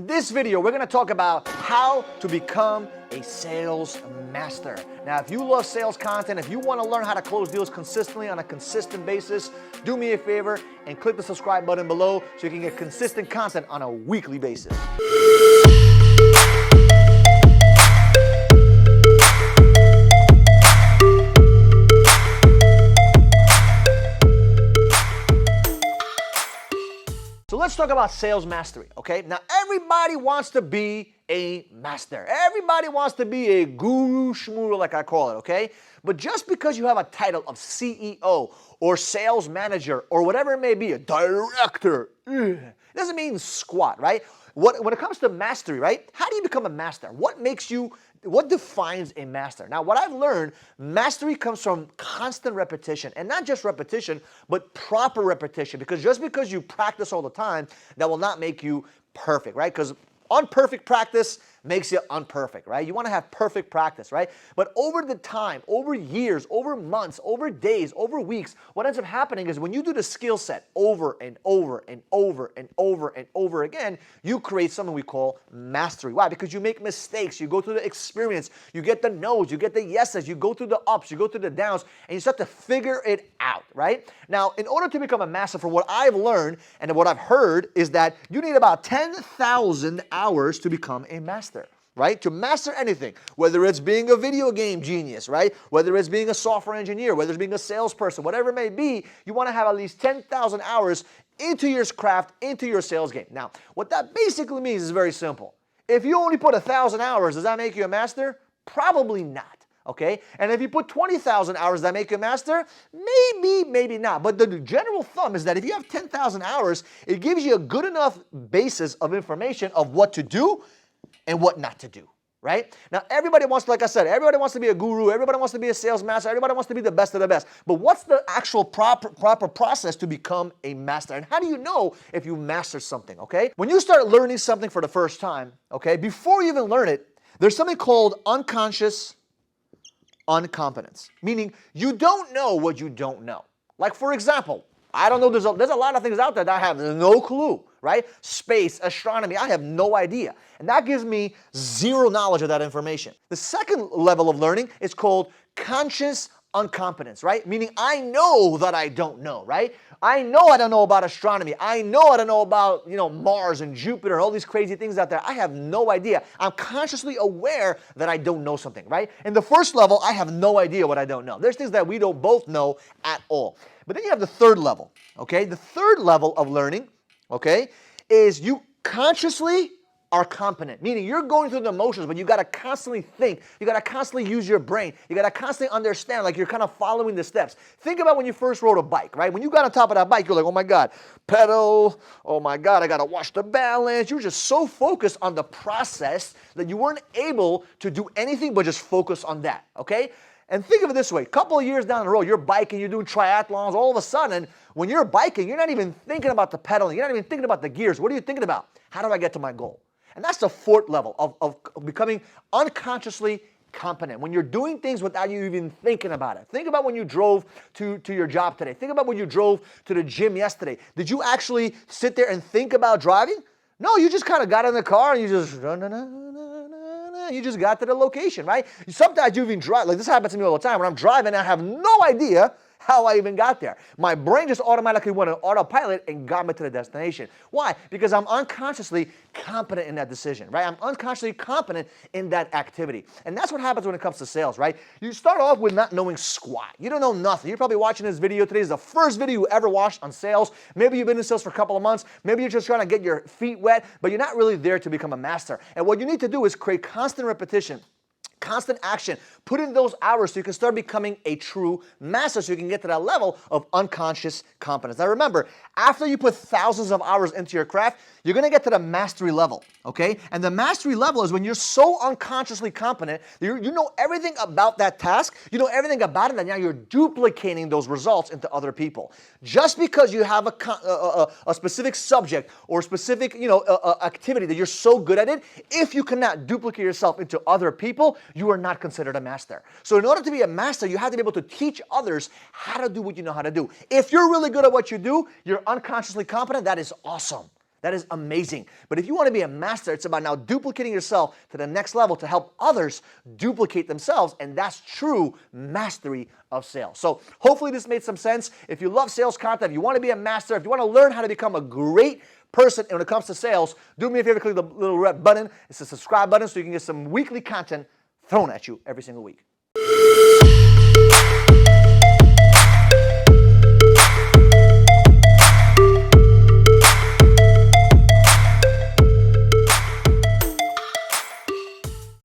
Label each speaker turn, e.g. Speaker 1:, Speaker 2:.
Speaker 1: In this video, we're going to talk about how to become a sales master. Now, if you love sales content, if you want to learn how to close deals consistently on a consistent basis, do me a favor and click the subscribe button below so you can get consistent content on a weekly basis. So let's talk about sales mastery, okay? Now, everybody wants to be a master. Everybody wants to be a guru shmuru, like I call it, okay? But just because you have a title of CEO or sales manager or whatever it may be, a director, doesn't mean squat, right? When it comes to mastery, right? How do you become a master? What defines a master? Now, what I've learned, mastery comes from constant repetition, and not just repetition, but proper repetition, because just because you practice all the time, that will not make you perfect, right? Because unperfect practice makes you unperfect, right? You want to have perfect practice, right? But over the time, over years, over months, over days, over weeks, what ends up happening is when you do the skill set over and over and over and over and over again, you create something we call mastery. Why? Because you make mistakes, you go through the experience, you get the no's, you get the yeses, you go through the ups, you go through the downs, and you start to figure it out, right? Now, in order to become a master, from what I've learned and what I've heard, is that you need about 10,000 hours to become a master. Right? To master anything, whether it's being a video game genius, right? Whether it's being a software engineer, whether it's being a salesperson, whatever it may be, you want to have at least 10,000 hours into your craft, into your sales game. Now, what that basically means is very simple. If you only put 1,000 hours, does that make you a master? Probably not. Okay? And if you put 20,000 hours, does that make you a master? Maybe, maybe not. But the general thumb is that if you have 10,000 hours, it gives you a good enough basis of information of what to do and what not to do, right? Now, everybody wants, like I said, everybody wants to be a guru, everybody wants to be a sales master, everybody wants to be the best of the best. But what's the actual proper process to become a master? And how do you know if you master something, okay? When you start learning something for the first time, okay, before you even learn it, there's something called unconscious incompetence, meaning you don't know what you don't know. Like, for example, I don't know, there's a lot of things out there that I have no clue, right? Space, astronomy, I have no idea. And that gives me zero knowledge of that information. The second level of learning is called conscious incompetence, right? Meaning I know that I don't know, right? I know I don't know about astronomy. I know I don't know about, Mars and Jupiter, all these crazy things out there. I have no idea. I'm consciously aware that I don't know something, right? In the first level, I have no idea what I don't know. There's things that we don't both know at all. But then you have the third level, okay? The third level of learning, okay, is you consciously are competent, meaning you're going through the motions, but you got to constantly think. You got to constantly use your brain. You got to constantly understand, like you're kind of following the steps. Think about when you first rode a bike, right? When you got on top of that bike, you're like, oh my God, pedal. Oh my God, I got to watch the balance. You were just so focused on the process that you weren't able to do anything but just focus on that, okay? And think of it this way, a couple of years down the road, you're biking, you're doing triathlons, all of a sudden, when you're biking, you're not even thinking about the pedaling, you're not even thinking about the gears. What are you thinking about? How do I get to my goal? And that's the fourth level of becoming unconsciously competent. When you're doing things without you even thinking about it. Think about when you drove to your job today. Think about when you drove to the gym yesterday. Did you actually sit there and think about driving? No, you just kind of got in the car and you just you just got to the location, right? Sometimes you even drive, like this happens to me all the time. When I'm driving, I have no idea how I even got there. My brain just automatically went on autopilot and got me to the destination. Why? Because I'm unconsciously competent in that decision, right? I'm unconsciously competent in that activity. And that's what happens when it comes to sales, right? You start off with not knowing squat. You don't know nothing. You're probably watching this video today. It's the first video you ever watched on sales. Maybe you've been in sales for a couple of months. Maybe you're just trying to get your feet wet, but you're not really there to become a master. And what you need to do is create constant repetition, constant action, put in those hours so you can start becoming a true master, so you can get to that level of unconscious competence. Now remember, after you put thousands of hours into your craft, you're going to get to the mastery level, okay? And the mastery level is when you're so unconsciously competent, you know everything about that task, you know everything about it, and now you're duplicating those results into other people. Just because you have a specific subject or specific activity that you're so good at it, if you cannot duplicate yourself into other people, you are not considered a master. So in order to be a master, you have to be able to teach others how to do what you know how to do. If you're really good at what you do, you're unconsciously competent, that is awesome. That is amazing. But if you want to be a master, it's about now duplicating yourself to the next level to help others duplicate themselves, and that's true mastery of sales. So hopefully this made some sense. If you love sales content, if you want to be a master, if you want to learn how to become a great person when it comes to sales, do me a favor, click the little red button. It's a subscribe button so you can get some weekly content thrown at you every single week.